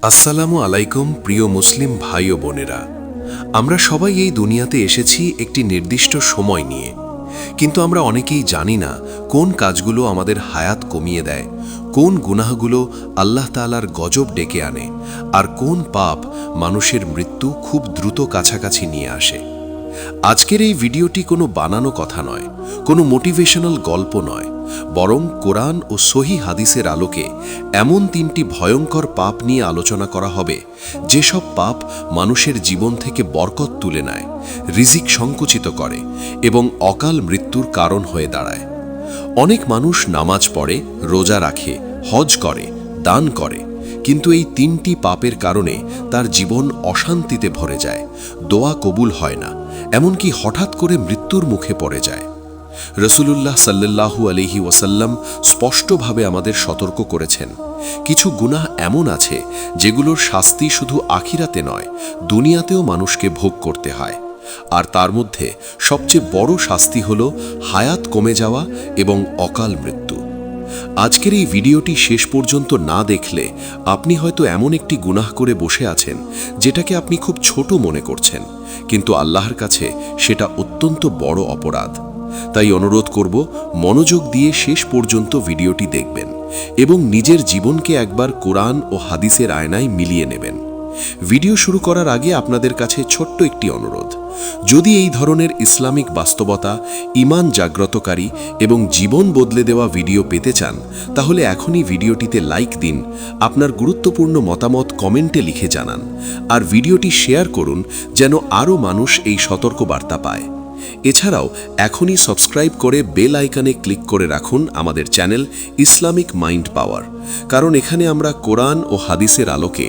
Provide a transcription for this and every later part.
আসসালামু আলাইকুম প্রিয় মুসলিম ভাই ও বোনেরা। আমরা সবাই এই দুনিয়াতে এসেছি একটি নির্দিষ্ট সময় নিয়ে, কিন্তু আমরা অনেকেই জানি না কোন কাজগুলো আমাদের হায়াত কমিয়ে দেয়, কোন গুনাহগুলো আল্লাহ তাআলার গজব ডেকে আনে, আর কোন পাপ মানুষের মৃত্যু খুব দ্রুত কাছাকাছি নিয়ে আসে। আজকের এই ভিডিওটি কোনো বানানো কথা নয়, কোনো মোটিভেশনাল গল্প নয়, বরং কোরআন ও সহি হাদিসের আলোকে এমন তিনটি ভয়ঙ্কর পাপ নিয়ে আলোচনা করা হবে, যেসব পাপ মানুষের জীবন থেকে বরকত তুলে নেয়, রিজিক সংকুচিত করে এবং অকাল মৃত্যুর কারণ হয়ে দাঁড়ায়। অনেক মানুষ নামাজ পড়ে, রোজা রাখে, হজ করে, দান করে, কিন্তু এই তিনটি পাপের কারণে তার জীবন অশান্তিতে ভরে যায়, দোয়া কবুল হয় না, এমনকি হঠাৎ করে মৃত্যুর মুখে পড়ে যায়। রাসূলুল্লাহ সাল্লাল্লাহু আলাইহি ওয়াসাল্লাম স্পষ্টভাবে আমাদের সতর্ক করেছেন, কিছু গুনাহ এমন আছে যেগুলোর শাস্তি শুধু আখিরাতে নয়, দুনিয়াতেও মানুষকে ভোগ করতে হয়। আর তার মধ্যে সবচেয়ে বড় শাস্তি হল হায়াত কমে যাওয়া এবং অকাল মৃত্যু। আজকের এই ভিডিওটি শেষ পর্যন্ত না দেখলে আপনি হয়তো এমন একটি গুনাহ করে বসে আছেন যেটাকে আপনি খুব ছোট মনে করছেন, কিন্তু আল্লাহর কাছে সেটা অত্যন্ত বড় অপরাধ। তাই অনুরোধ করব, মনোযোগ দিয়ে শেষ পর্যন্ত ভিডিওটি দেখবেন এবং নিজের জীবনকে একবার কোরআন ও হাদিসের আয়নায় মিলিয়ে নেবেন। ভিডিও শুরু করার আগে আপনাদের কাছে ছোট্ট একটি অনুরোধ, যদি এই ধরনের ইসলামিক বাস্তবতা, ঈমান জাগ্রতকারী এবং জীবন বদলে দেওয়া ভিডিও পেতে চান, তাহলে এখনই ভিডিওটিতে লাইক দিন, আপনার গুরুত্বপূর্ণ মতামত কমেন্টে লিখে জানান, আর ভিডিওটি শেয়ার করুন যেন আরও মানুষ এই সতর্কবার্তা পায়। এছাড়াও এখনই সাবস্ক্রাইব করে বেল আইকনে ক্লিক করে রাখুন আমাদের চ্যানেল ইসলামিক মাইন্ড পাওয়ার, কারণ এখানে আমরা কোরআন ও হাদিসের আলোকে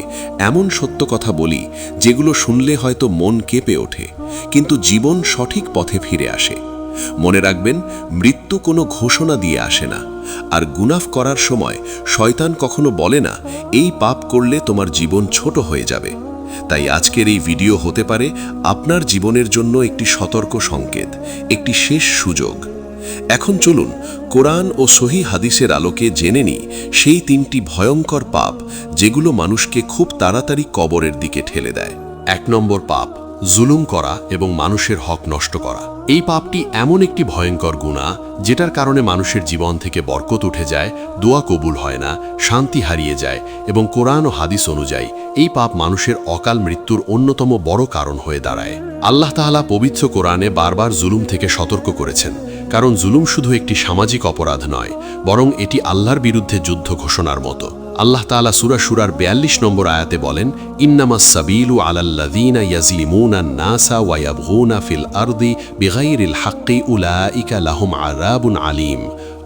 এমন সত্য কথা বলি যেগুলো শুনলে হয়তো মন কেঁপে ওঠে, কিন্তু জীবন সঠিক পথে ফিরে আসে। মনে রাখবেন, মৃত্যু কোনো ঘোষণা দিয়ে আসে না, আর গুনাহ করার সময় শয়তান কখনো বলে না এই পাপ করলে তোমার জীবন ছোট হয়ে যাবে। তাই আজকের এই ভিডিও হতে পারে আপনার জীবনের জন্য একটি সতর্ক সংকেত, একটি শেষ সুযোগ। এখন চলুন কোরআন ও সহি হাদিসের আলোকে জেনে নিই সেই তিনটি ভয়ঙ্কর পাপ যেগুলো মানুষকে খুব তাড়াতাড়ি কবরের দিকে ঠেলে দেয়। 1 নম্বর পাপ, জুলুম করা এবং মানুষের হক নষ্ট করা। এই পাপটি এমন একটি ভয়ঙ্কর গুনাহ যেটার কারণে মানুষের জীবন থেকে বরকত উঠে যায়, দোয়া কবুল হয় না, শান্তি হারিয়ে যায় এবং কোরআন ও হাদিস অনুযায়ী এই পাপ মানুষের অকাল মৃত্যুর অন্যতম বড় কারণ হয়ে দাঁড়ায়। আল্লাহ তাআলা পবিত্র কোরআনে বারবার জুলুম থেকে সতর্ক করেছেন, কারণ জুলুম শুধু একটি সামাজিক অপরাধ নয়, বরং এটি আল্লাহর বিরুদ্ধে যুদ্ধ ঘোষণার মতো। আল্লাহ তাআলা সূরা শুরার 42 নম্বর আয়াতে বলেন, ইন্নামাস সাবিলু আলাল্লাযীনা ইয়াজলিমুনা আন-নাসা ওয়া ইয়াবগুনা ফিল আরদি বিগাইরিল হাক্কি উলাইকা লাহুম আযাবুন আলীম।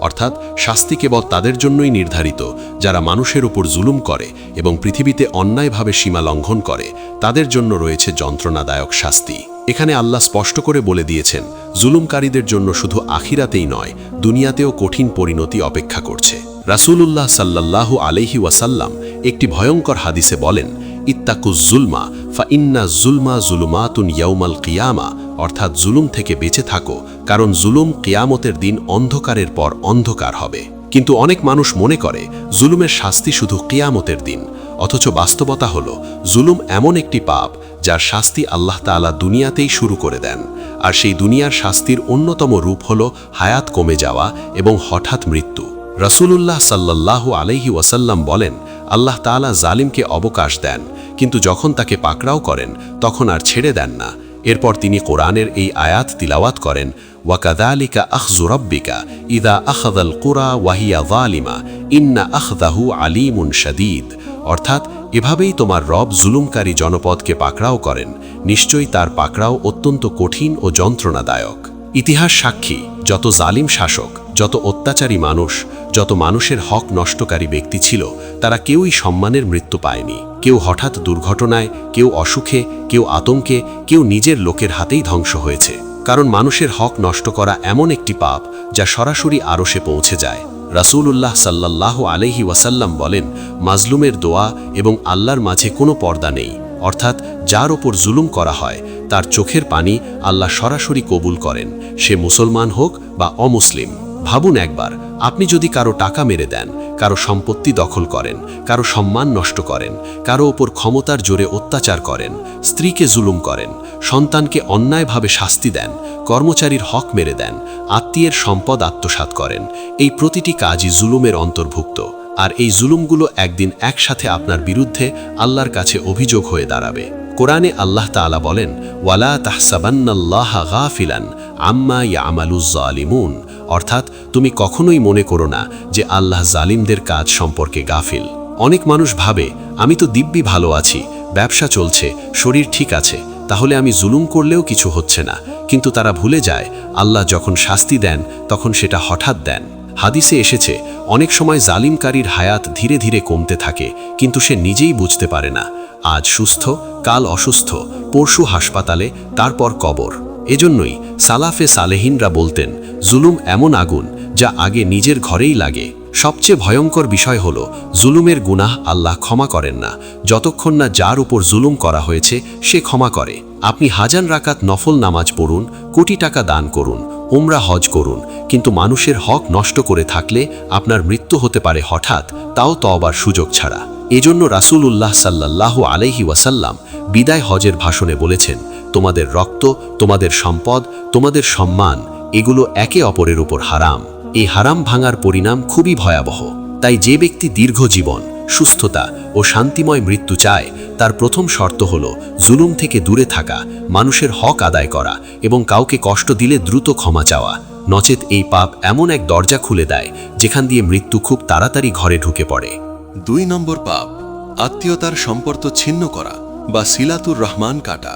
অর্থাৎ শাস্তি কেবল তাদের জন্যই নির্ধারিত যারা মানুষের উপর জুলুম করে এবং পৃথিবীতে অন্যায়ভাবে সীমা লঙ্ঘন করে, তাদের জন্য রয়েছে যন্ত্রণাদায়ক শাস্তি। এখানে আল্লাহ স্পষ্ট করে বলে দিয়েছেন, জুলুমকারীদের জন্য শুধু আখিরাতেই নয়, দুনিয়াতেও কঠিন পরিণতি অপেক্ষা করছে। রাসূলুল্লাহ সাল্লাল্লাহু আলাইহি ওয়াসাল্লাম একটি ভয়ঙ্কর হাদিসে বলেন, ইত্তাকুজ জুলমা ফা ইন্না জুলমা জুলুমাতুন ইয়াউমাল কিয়ামা। অর্থাৎ জুলুম থেকে বেঁচে থাকো, কারণ জুলুম কিয়ামতের দিন অন্ধকারের পর অন্ধকার হবে। কিন্তু অনেক মানুষ মনে করে জুলুমের শাস্তি শুধু কিয়ামতের দিন, অথচ বাস্তবতা হলো জুলুম এমন একটি পাপ যার শাস্তি আল্লাহ তাআলা দুনিয়াতেই শুরু করে দেন। আর সেই দুনিয়ার শাস্তির অন্যতম রূপ হলো হায়াত কমে যাওয়া এবং হঠাৎ মৃত্যু। রাসূলুল্লাহ সাল্লাল্লাহু আলাইহি ওয়াসাল্লাম বলেন, আল্লাহ তাআলা জালিমকে অবকাশ দেন, কিন্তু যখন তাকে পাকড়াও করেন তখন আর ছেড়ে দেন না। এরপর তিনি কোরআনের এই আয়াত তিলাওয়াত করেন, ওয়াকাযালিকা আখযু রাব্বিকা ইযা আখাযাল কুরা ওয়া হিয়া যালিমা ইন্না আখযাহু আলীমুন শাদীদ। অর্থাৎ এভাবেই তোমার রব জুলুমকারী জনপদকে পাকড়াও করেন, নিশ্চয়ই তার পাকড়াও অত্যন্ত কঠিন ও যন্ত্রণাদায়ক। ইতিহাস সাক্ষী, যত জালিম শাসক, যত অত্যাচারী মানুষ, যত মানুষের হক নষ্টকারী ব্যক্তি ছিল, তারা কেউই সম্মানের মৃত্যু পায়নি। কেউ হঠাৎ দুর্ঘটনায়, কেউ অসুখে, কেউ আতঙ্কে, কেউ নিজের লোকের হাতেই ধ্বংস হয়েছে। কারণ মানুষের হক নষ্ট করা এমন একটি পাপ যা সরাসরি আরশে পৌঁছে যায়। রাসূলুল্লাহ সাল্লাল্লাহু আলাইহি ওয়াসাল্লাম বলেন, মাজলুমের দোয়া এবং আল্লাহর মাঝে কোনো পর্দা নেই। অর্থাৎ যার ওপর জুলুম করা হয় তার চোখের পানি আল্লাহ সরাসরি কবুল করেন, সে মুসলমান হোক বা অমুসলিম। ভাবুন একবার, আপনি যদি কারো টাকা মেরে দেন, কারো সম্পত্তি দখল করেন, কারো সম্মান নষ্ট করেন, কারো ওপর ক্ষমতার জোরে অত্যাচার করেন, স্ত্রীকে জুলুম করেন, সন্তানকে অন্যায়ভাবে শাস্তি দেন, কর্মচারীর হক মেরে দেন, আত্মীয়ের সম্পদ আত্মসাৎ করেন, এই প্রতিটি কাজই জুলুমের অন্তর্ভুক্ত। আর এই জুলুমগুলো একদিন একসাথে আপনার বিরুদ্ধে আল্লাহর কাছে অভিযোগ হয়ে দাঁড়াবে। কোরআনে আল্লাহ তাআলা বলেন, ওয়ালা তাহসাবান্নাল্লাহা গাফিলান আম্মা ইয়ামালুজ জালিমুন, অর্থাৎ তুমি কখনোই মনে করো না যে আল্লাহ জালিমদের কাজ সম্পর্কে গাফিল। অনেক মানুষ ভাবে, আমি তো দিব্যি ভালো আছি, ব্যবসা চলছে, শরীর ঠিক আছে, তাহলে আমি জুলুম করলেও কিছু হচ্ছে না। কিন্তু তারা ভুলে যায়, আল্লাহ যখন শাস্তি দেন তখন সেটা হঠাৎ দেন। হাদিসে এসেছে, অনেক সময় জালিমকারীর হায়াত ধীরে ধীরে কমতে থাকে, কিন্তু সে নিজেই বুঝতে পারে না। আজ সুস্থ, কাল অসুস্থ, পরশু হাসপাতালে, তারপর কবর। এজন্যই সালাফে সালেহিনরা বলতেন, জুলুম এমন আগুন যা আগে নিজের ঘরেই লাগে। সবচেয়ে ভয়ঙ্কর বিষয় হল, জুলুমের গুনাহ আল্লাহ ক্ষমা করেন না যতক্ষণ না যার উপর জুলুম করা হয়েছে সে ক্ষমা করে। আপনি হাজার রাকাত নফল নামাজ পড়ুন, কোটি টাকা দান করুন, উমরা হজ করুন, কিন্তু মানুষের হক নষ্ট করে থাকলে আপনার মৃত্যু হতে পারে হঠাৎ, তাও তওবার সুযোগ ছাড়া। এজন্য রাসূলুল্লাহ সাল্লাল্লাহু আলাইহি ওয়াসাল্লাম বিদায় হজের ভাষণে বলেছেন, তোমাদের রক্ত, তোমাদের সম্পদ, তোমাদের সম্মান, এগুলো একে অপরের উপর হারাম। এই হারাম ভাঙার পরিণাম খুবই ভয়াবহ। তাই যে ব্যক্তি দীর্ঘ জীবন, সুস্থতা ও শান্তিময় মৃত্যু চায়, তার প্রথম শর্ত হল জুলুম থেকে দূরে থাকা, মানুষের হক আদায় করা এবং কাউকে কষ্ট দিলে দ্রুত ক্ষমা চাওয়া। নচেত এই পাপ এমন এক দরজা খুলে দেয় যেখান দিয়ে মৃত্যু খুব তাড়াতাড়ি ঘরে ঢুকে পড়ে। 2 নম্বর পাপ, আত্মীয়তার সম্পর্ক ছিন্ন করা বা সিলাতুর রহমান কাটা।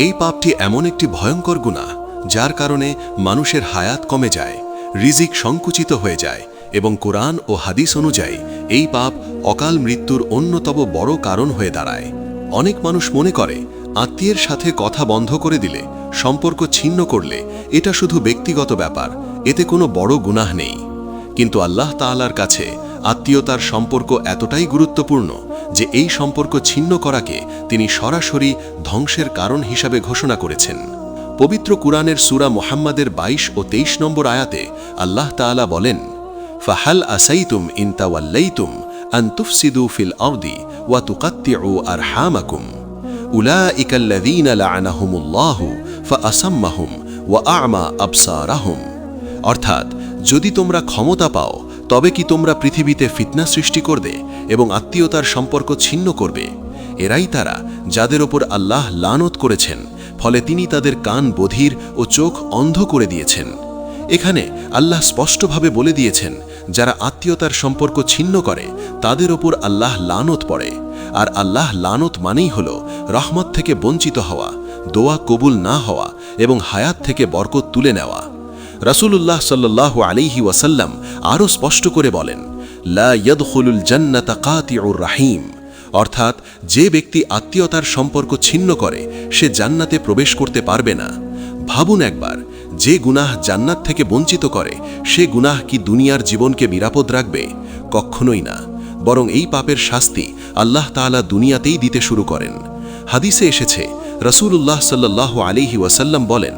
এই পাপটি এমন একটি ভয়ঙ্কর গুনাহ যার কারণে মানুষের হায়াত কমে যায়, রিজিক সংকুচিত হয়ে যায় এবং কোরআন ও হাদিস অনুযায়ী এই পাপ অকাল মৃত্যুর অন্যতম বড় কারণ হয়ে দাঁড়ায়। অনেক মানুষ মনে করে, আত্মীয়ের সাথে কথা বন্ধ করে দিলে, সম্পর্ক ছিন্ন করলে এটা শুধু ব্যক্তিগত ব্যাপার, এতে কোনো বড় গুনাহ নেই। কিন্তু আল্লাহ তাআলার কাছে আত্মীয়তার সম্পর্ক এতটাই গুরুত্বপূর্ণ যে এই সম্পর্ক ছিন্ন করাকে তিনি সরাসরি ধ্বংসের কারণ হিসাবে ঘোষণা করেছেন। পবিত্র কুরআনের সূরা মুহাম্মাদের 22 ও 23 নম্বর আয়াতে আল্লাহ তাআলা বলেন, ফাহাল আসাইতুম ইন তাওয়াল্লাইতুম আন তুফসিদু ফিল আরদি ওয়া তুকাত্তিউ আরহামাকুম উলাইকাল্লাযীনা লা'আনাহুমুল্লাহু ফাআসাম্মাহুম ওয়া আ'মা আবসারাহুম। অর্থাৎ, যদি তোমরা ক্ষমতা পাও তবে কি তোমরা পৃথিবীতে ফিতনা সৃষ্টি করবে এবং আত্মীয়তার সম্পর্ক ছিন্ন করবে? এরাই তারা যাদের ওপর আল্লাহ লানত করেছেন, ফলে তিনি তাদের কান বধির ও চোখ অন্ধ করে দিয়েছেন। এখানে আল্লাহ স্পষ্টভাবে বলে দিয়েছেন, যারা আত্মীয়তার সম্পর্ক ছিন্ন করে তাদের ওপর আল্লাহ লানত পড়ে। আর আল্লাহ লানত মানেই হল রহমত থেকে বঞ্চিত হওয়া, দোয়া কবুল না হওয়া এবং হায়াত থেকে বরকত তুলে নেওয়া। রাসূলুল্লাহ সাল্লাল্লাহু আলাইহি ওয়াসাল্লাম আরও স্পষ্ট করে বলেন, লা ইয়াদখুলুল জান্নাতা কাতিউর রাহিম, অর্থাৎ যে ব্যক্তি আত্মীয়তার সম্পর্ক ছিন্ন করে সে জান্নাতে প্রবেশ করতে পারবে না। ভাবুন একবার, যে গুনাহ জান্নাত থেকে বঞ্চিত করে সে গুনাহ কি দুনিয়ার জীবনকে নিরাপদ রাখবে? কখনোই না, বরং এই পাপের শাস্তি আল্লাহ তাআলা দুনিয়াতেই দিতে শুরু করেন। হাদিসে এসেছে, রাসূলুল্লাহ সাল্লাল্লাহু আলাইহি ওয়াসাল্লাম বলেন,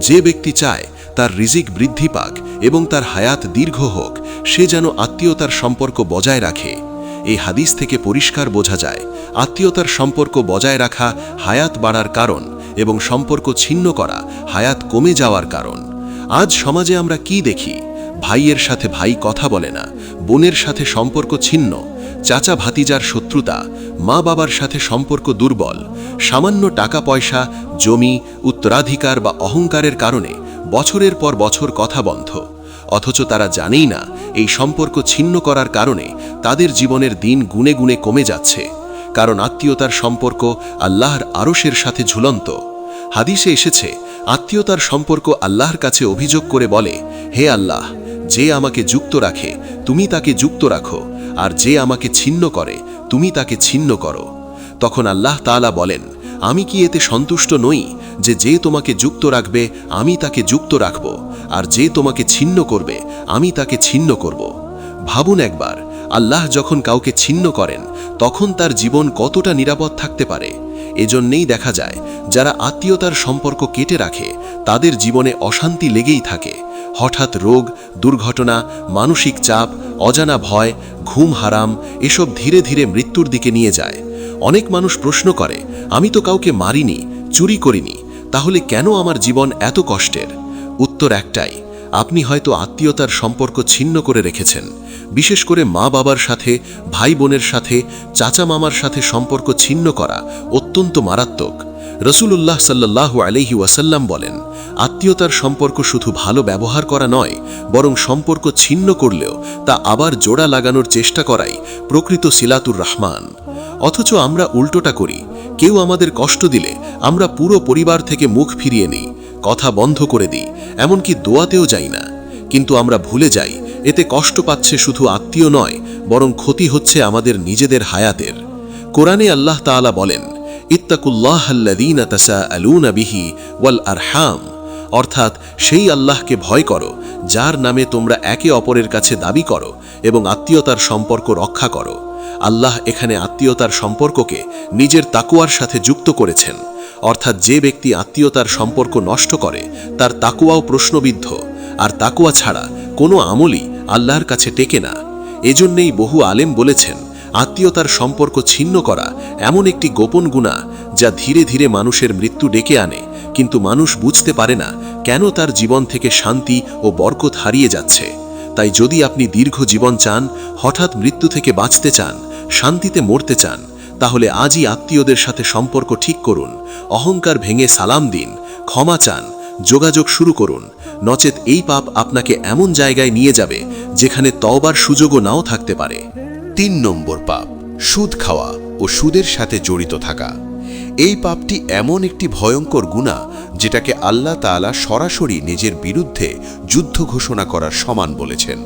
যে ব্যক্তি চায় তার রিজিক বৃদ্ধি পাক এবং তার হায়াত দীর্ঘ হোক, সে যেন আত্মীয়তার সম্পর্ক বজায় রাখে। এই হাদিস থেকে পরিষ্কার বোঝা যায়, আত্মীয়তার সম্পর্ক বজায় রাখা হায়াত বাড়ার কারণ এবং সম্পর্ক ছিন্ন করা হায়াত কমে যাওয়ার কারণ। আজ সমাজে আমরা কি দেখি? ভাইয়ের সাথে ভাই কথা বলে না, বোনের সাথে সম্পর্ক ছিন্ন, চাচা ভাতিজার শত্রুতা, মা বাবার সাথে সম্পর্ক দুর্বল, সামান্য টাকা পয়সা, জমি, উত্তরাধিকার বা অহংকারের কারণে বছরের পর বছর কথা বন্ধ। অথচ তারা জানেই না এই সম্পর্ক ছিন্ন করার কারণে তাদের জীবনের দিন গুনে গুনে কমে যাচ্ছে, কারণ আত্মীয়তার সম্পর্ক আল্লাহর আরশের সাথে ঝুলন্ত। হাদিসে এসেছে, আত্মীয়তার সম্পর্ক আল্লাহর কাছে অভিযোগ করে বলে, হে আল্লাহ, যে আমাকে যুক্ত রাখে তুমি তাকে যুক্ত রাখো, আর যে আমাকে ছিন্ন করে তুমি তাকে ছিন্ন করো। তখন আল্লাহ তাআলা বলেন, আমি কি এতে সন্তুষ্ট নই যে যে তোমাকে যুক্ত রাখবে আমি তাকে যুক্ত রাখব, আর যে তোমাকে ছিন্ন করবে আমি তাকে ছিন্ন করব। ভাবুন একবার, আল্লাহ যখন কাউকে ছিন্ন করেন তখন তার জীবন কতটা নিরাপদ থাকতে পারে। এজন্যেই দেখা যায়, যারা আত্মীয়তার সম্পর্ক কেটে রাখে তাদের জীবনে অশান্তি লেগেই থাকে, হঠাৎ রোগ, দুর্ঘটনা, মানসিক চাপ, অজানা ভয়, ঘুম হারাম এসব ধীরে ধীরে মৃত্যুর দিকে নিয়ে যায়। অনেক মানুষ প্রশ্ন করে, আমি তো কাউকে মারিনি, চুরি করিনি, তাহলে কেন আমার জীবন এত কষ্টের? উত্তর একটাই, আপনি হয়তো আত্মীয়তার সম্পর্ক ছিন্ন করে রেখেছেন। বিশেষ করে মা বাবার সাথে, ভাই বোনের সাথে, চাচা মামার সাথে সম্পর্ক ছিন্ন করা অত্যন্ত মারাত্মক। রাসূলুল্লাহ সাল্লাল্লাহু আলাইহি ওয়াসাল্লাম বলেন, আত্মীয়তার সম্পর্ক শুধু ভালো ব্যবহার করা নয়, বরং সম্পর্ক ছিন্ন করলেও তা আবার জোড়া লাগানোর চেষ্টা করাই প্রকৃত সিলাতুর রহমান। অথচ আমরা উল্টোটা করি। কেউ আমাদের কষ্ট দিলে আমরা পুরো পরিবার থেকে মুখ ফিরিয়ে নিই, কথা বন্ধ করে দিই, এমনকি দোয়াতেও যাই না। কিন্তু আমরা ভুলে যাই, এতে কষ্ট পাচ্ছে শুধু আত্মীয় নয়, বরং ক্ষতি হচ্ছে আমাদের নিজেদের হায়াতের। কোরআনে আল্লাহ তাআলা বলেন, ইত্তাকুল্লাহাল্লাযীনা তাসাআলুনা বিহি ওয়াল আরহাম, অর্থাৎ সেই আল্লাহকে ভয় করো যার নামে তোমরা একে অপরের কাছে দাবি করো এবং আত্মীয়তার সম্পর্ক রক্ষা করো। আল্লাহ এখানে আত্মীয়তার সম্পর্ককে নিজের তাকওয়ার সাথে যুক্ত করেছেন, অর্থাৎ যে ব্যক্তি আত্মীয়তার সম্পর্ক নষ্ট করে তার তাকওয়াও প্রশ্নবিদ্ধ, আর তাকওয়া ছাড়া কোনো আমলই আল্লাহর কাছে টেকে না। এজন্যেই বহু আলেম বলেছেন, আত্মীয়তার সম্পর্ক ছিন্ন করা এমন একটি গোপন গুনাহ যা ধীরে ধীরে মানুষের মৃত্যু ডেকে আনে, কিন্তু মানুষ বুঝতে পারে না কেন তার জীবন থেকে শান্তি ও বরকত হারিয়ে যাচ্ছে। তাই যদি আপনি দীর্ঘ জীবন চান, হঠাৎ মৃত্যু থেকে বাঁচতে চান, শান্তিতে মরতে চান, তাহলে আজই আত্মীয়দের সাথে সম্পর্ক ঠিক করুন, অহংকার ভেঙে সালাম দিন, ক্ষমা চান, যোগাযোগ শুরু করুন। নচেত এই পাপ আপনাকে এমন জায়গায় নিয়ে যাবে যেখানে তওবার সুযোগও নাও থাকতে পারে। 3 নম্বর পাপ, সুদ খাওয়া ও সুদের সাথে জড়িত থাকা। এই পাপটি এমন একটি ভয়ঙ্কর গুনাহ যেটাকে আল্লাহ তাআলা সরাসরি নিজের বিরুদ্ধে যুদ্ধ ঘোষণা করার সমান বলেছেন।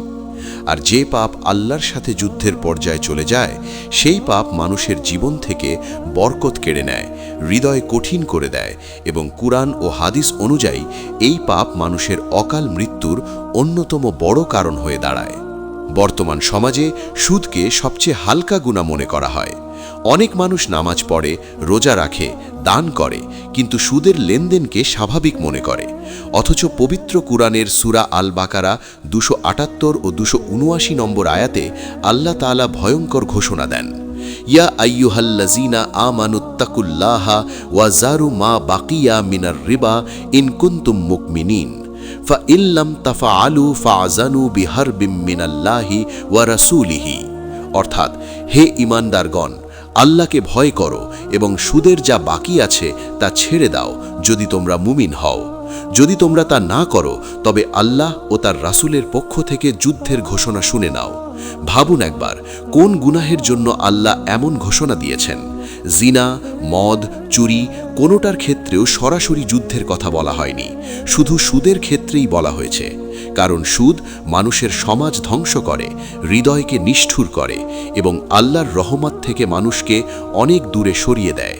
আর যে পাপ আল্লাহর সাথে যুদ্ধের পর্যায়ে চলে যায়, সেই পাপ মানুষের জীবন থেকে বরকত কেড়ে নেয়, হৃদয় কঠিন করে দেয় এবং কুরআন ও হাদিস অনুযায়ী এই পাপ মানুষের অকাল মৃত্যুর অন্যতম বড় কারণ হয়ে দাঁড়ায়। বর্তমান সমাজে সুদকে সবচেয়ে হালকা গুনাহ মনে করা হয়। অনেক মানুষ নামাজ পড়ে, রোজা রাখে, দান করে, কিন্তু সুদের লেনদেনকে স্বাভাবিক মনে করে। অথচ পবিত্র কুরআনের সূরা আল বাকারা 278 ও 279 নম্বর আয়াতে আল্লাহ তাআলা ভয়ঙ্কর ঘোষণা দেন, ইয়া আইয়ুহাল্লাযীনা আমানুত্তাকুল্লাহা ওয়া যারু মা বাকিয়া মিনার রিবা ইন কুনতুম মুমিনিন ফাইল্লাম তাফআলু ফাআযানু বিহারবিম মিনাল্লাহি ওয়া রাসূলিহি। অর্থাৎ, হে ঈমানদারগণ, আল্লাহকে ভয় করো এবং সুদের যা বাকি আছে তা ছেড়ে দাও যদি তোমরা মুমিন হও। যদি তোমরা তা না করো তবে আল্লাহ ও তার রাসূলের পক্ষ থেকে যুদ্ধের ঘোষণা শুনে নাও। ভাবুন একবার, কোন গুনাহের জন্য আল্লাহ এমন ঘোষণা দিয়েছেন? জিনা, মদ, চুরি কোনোটার ক্ষেত্রেও সরাসরি যুদ্ধের কথা বলা হয়নি, শুধু সুদের ক্ষেত্রেই বলা হয়েছে। কারণ সুদ মানুষের সমাজ ধ্বংস করে, হৃদয়কে নিষ্ঠুর করে এবং আল্লাহর রহমত থেকে মানুষকে অনেক দূরে সরিয়ে দেয়।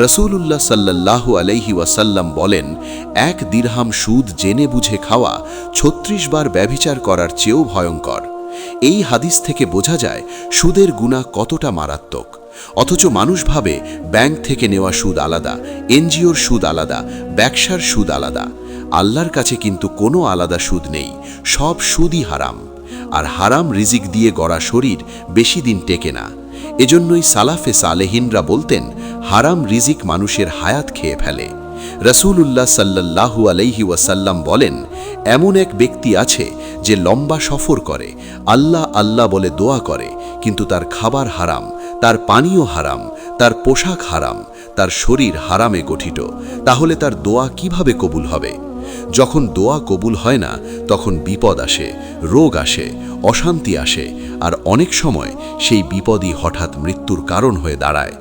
রাসূলুল্লাহ সাল্লাল্লাহু আলাইহি ওয়াসাল্লাম বলেন, 1 দিরহাম সুদ জেনে বুঝে খাওয়া 36 বার ব্যভিচার করার চেয়েও ভয়ঙ্কর। এই হাদিস থেকে বোঝা যায় সুদের গুনাহ কতটা মারাত্মক। অথচ মানুষ ভাবে ব্যাংক থেকে নেওয়া সুদ আলাদা, এনজিওর সুদ আলাদা, ব্যবসার সুদ আলাদা। আল্লাহর কাছে কিন্তু কোনো আলাদা সুদ নেই, সব সুদই হারাম। আর হারাম রিজিক দিয়ে গড়া শরীর বেশি দিন টেকে না। এজন্যই সালাফে সালেহিনরা বলতেন, হারাম রিজিক মানুষের হায়াত খেয়ে ফেলে। রাসূলুল্লাহ সাল্লাল্লাহু আলাইহি ওয়াসাল্লাম বলেন, এমন এক ব্যক্তি আছে যে লম্বা সফর করে, আল্লাহ আল্লাহ বলে দোয়া করে, কিন্তু তার খাবার হারাম, তার পানীয় হারাম, তার পোশাক হারাম, তার শরীর হারামে গঠিত। তাহলে তার দোয়া কিভাবে কবুল হবে? যখন দোয়া কবুল হয় না, তখন বিপদ আসে, রোগ আসে, অশান্তি আসে, আর অনেক সময় সেই বিপদই হঠাৎ মৃত্যুর কারণ হয়ে দাঁড়ায়।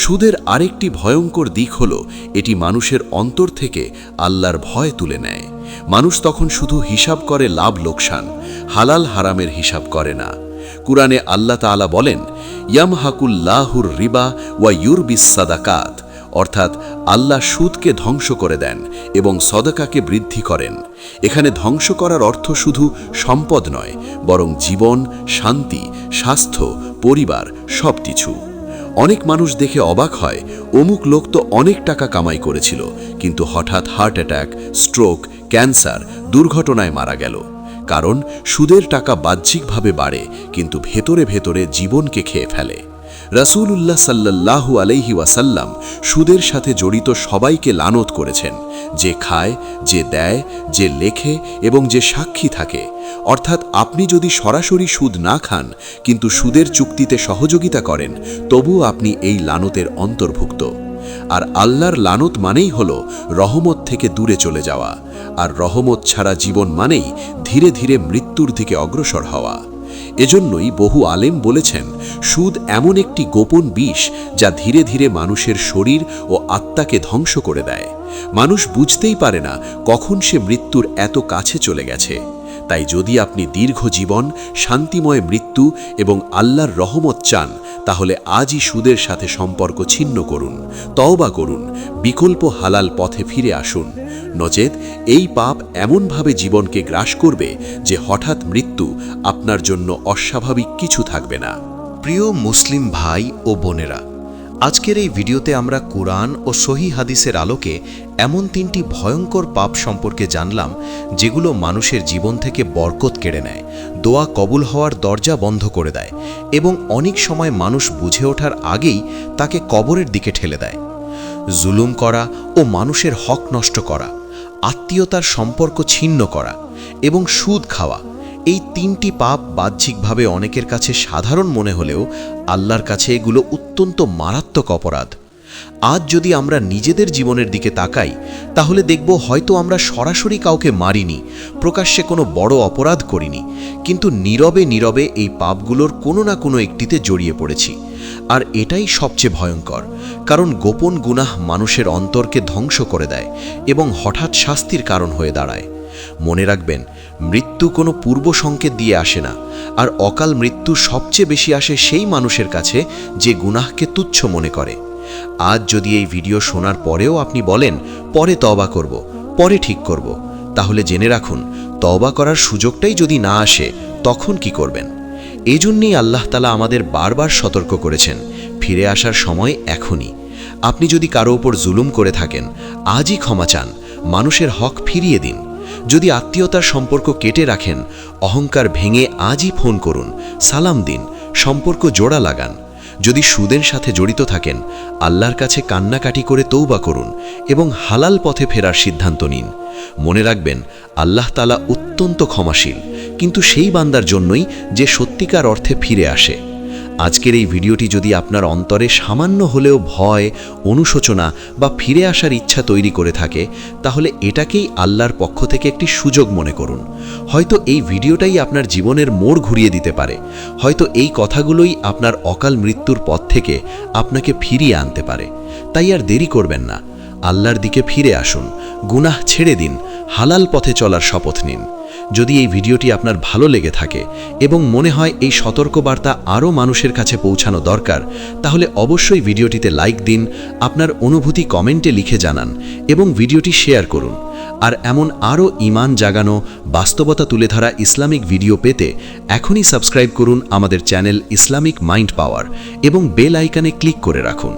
সুদের আরেকটি ভয়ঙ্কর দিক হল, এটি মানুষের অন্তর থেকে আল্লাহর ভয় তুলে নেয়। মানুষ তখন শুধু হিসাব করে লাভ লোকসান, হালাল হারামের হিসাব করে না। কুরআনে আল্লাহ তাআলা বলেন, ইয়ামহাকুল্লাহুর রিবা ওয়া ইউরবিস সাদাকাত, অর্থাৎ আল্লাহ সুদকে ধ্বংস করে দেন এবং সদকাকে বৃদ্ধি করেন। এখানে ধ্বংস করার অর্থ শুধু সম্পদ নয়, বরং জীবন, শান্তি, স্বাস্থ্য, পরিবার সবকিছু। অনেক মানুষ দেখে অবাক হয়, অমুক লোক তো অনেক টাকা কামাই করেছিল, কিন্তু হঠাৎ হার্ট অ্যাটাক, স্ট্রোক, ক্যান্সার, দুর্ঘটনায় মারা গেল। কারণ সুদের টাকা বাহ্যিকভাবে বাড়ে, কিন্তু ভেতরে ভেতরে জীবনকে খেয়ে ফেলে। রাসূলুল্লাহ সাল্লাল্লাহু আলাইহি ওয়াসাল্লাম সুদের সাথে জড়িত সবাইকে লানত করেছেন, যে খায়, যে দেয়, যে লেখে এবং যে সাক্ষী থাকে। অর্থাৎ আপনি যদি সরাসরি সুদ না খান কিন্তু সুদের চুক্তিতে সহযোগিতা করেন, তবুও আপনি এই লানতের অন্তর্ভুক্ত। আর আল্লাহর লানত মানেই হল রহমত থেকে দূরে চলে যাওয়া, আর রহমত ছাড়া জীবন মানেই ধীরে ধীরে মৃত্যুর দিকে অগ্রসর হওয়া। এজন্যই বহু আলেম বলেছেন, সুদ এমন একটি গোপন বিষ যা ধীরে ধীরে মানুষের শরীর ও আত্মাকে ধ্বংস করে দেয়। মানুষ বুঝতেই পারে না কখন সে মৃত্যুর এত কাছে চলে গেছে। তাই যদি আপনি দীর্ঘ জীবন, শান্তিময় মৃত্যু এবং আল্লাহর রহমত চান, তাহলে আজই সুদের সাথে সম্পর্ক ছিন্ন করুন, তওবা করুন, বিকল্প হালাল পথে ফিরে আসুন। নচেত এই পাপ এমনভাবে জীবনকে গ্রাস করবে যে হঠাৎ মৃত্যু আপনার জন্য অস্বাভাবিক কিছু থাকবে না। প্রিয় মুসলিম ভাই ও বোনেরা, আজকের এই ভিডিওতে আমরা কুরআন ও সহিহ হাদিসের আলোকে এমন 3টি ভয়ঙ্কর পাপ সম্পর্কে জানলাম, যেগুলো মানুষের জীবন থেকে বরকত কেড়ে নেয়, দোয়া কবুল হওয়ার দরজা বন্ধ করে দেয় এবং অনেক সময় মানুষ বুঝে ওঠার আগেই তাকে কবরের দিকে ঠেলে দেয়। জুলুম করা ও মানুষের হক নষ্ট করা, আত্মীয়তার সম্পর্ক ছিন্ন করা এবং সুদ খাওয়া, এই 3টি পাপ বাহ্যিকভাবে অনেকের কাছে সাধারণ মনে হলেও আল্লাহর কাছে এগুলো অত্যন্ত মারাত্মক অপরাধ। আজ যদি আমরা নিজেদের জীবনের দিকে তাকাই, তাহলে দেখব হয়তো আমরা সরাসরি কাউকে মারিনি, প্রকাশ্যে কোনো বড় অপরাধ করিনি, কিন্তু নীরবে নীরবে এই পাপগুলোর কোনো না কোনো একটিতে জড়িয়ে পড়েছি। আর এটাই সবচেয়ে ভয়ঙ্কর, কারণ গোপন গুনাহ মানুষের অন্তরকে ধ্বংস করে দেয় এবং হঠাৎ শাস্তির কারণ হয়ে দাঁড়ায়। মনে রাখবেন, মৃত্যু কোনো পূর্ব সংকেত দিয়ে আসে না, আর অকাল মৃত্যু সবচেয়ে বেশি আসে সেই মানুষের কাছে যে গুনাহকে তুচ্ছ মনে করে। আজ যদি এই ভিডিও শোনার পরেও আপনি বলেন, পরে তওবা করব, পরে ঠিক করব, তাহলে জেনে রাখুন, তওবা করার সুযোগটাই যদি না আসে, তখন কি করবেন? এজন্যই আল্লাহ তাআলা আমাদের বারবার সতর্ক করেছেন, ফিরে আসার সময় এখনই। আপনি যদি কারো ওপর জুলুম করে থাকেন, আজই ক্ষমা চান, মানুষের হক ফিরিয়ে দিন। যদি আত্মীয়তার সম্পর্ক কেটে রাখেন, অহংকার ভেঙে আজই ফোন করুন, সালাম দিন, সম্পর্ক জোড়া লাগান। যদি সুদের সাথে জড়িত থাকেন, আল্লাহর কাছে কান্নাকাটি করে তওবা করুন এবং হালাল পথে ফেরার সিদ্ধান্ত নিন। মনে রাখবেন, আল্লাহ তাআলা অত্যন্ত ক্ষমাশীল, কিন্তু সেই বান্দার জন্যই যে সত্যিকার অর্থে ফিরে আসে। আজকের এই ভিডিওটি যদি আপনার অন্তরে সামান্য হলেও ভয়, অনুশোচনা বা ফিরে আসার ইচ্ছা তৈরি করে থাকে, তাহলে এটাকেই আল্লাহর পক্ষ থেকে একটি সুযোগ মনে করুন। হয়তো এই ভিডিওটাই আপনার জীবনের মোড় ঘুরিয়ে দিতে পারে, হয়তো এই কথাগুলোই আপনার অকাল মৃত্যুর পথ থেকে আপনাকে ফিরিয়ে আনতে পারে। তাই আর দেরি করবেন না, আল্লাহর দিকে ফিরে আসুন, গুনাহ ছেড়ে দিন, হালাল পথে চলার শপথ নিন। যদি এই ভিডিওটি আপনার ভালো লেগে থাকে এবং মনে হয় এই সতর্কবার্তা আরও মানুষের কাছে পৌঁছানো দরকার, তাহলে অবশ্যই ভিডিওটিতে লাইক দিন, আপনার অনুভূতি কমেন্টে লিখে জানান এবং ভিডিওটি শেয়ার করুন। আর এমন আরও ঈমান জাগানো, বাস্তবতা তুলে ধরা ইসলামিক ভিডিও পেতে এখনই সাবস্ক্রাইব করুন আমাদের চ্যানেল ইসলামিক মাইন্ড পাওয়ার এবং বেল আইকনে ক্লিক করে রাখুন।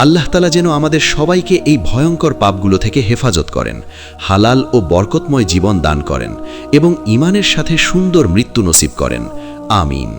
আল্লাহ তাআলা যেন আমাদের সবাইকে এই ভয়ঙ্কর পাপগুলো থেকে হেফাজত করেন, হালাল ও বরকতময় জীবন দান করেন এবং ঈমানের সাথে সুন্দর মৃত্যু নসিব করেন। আমিন।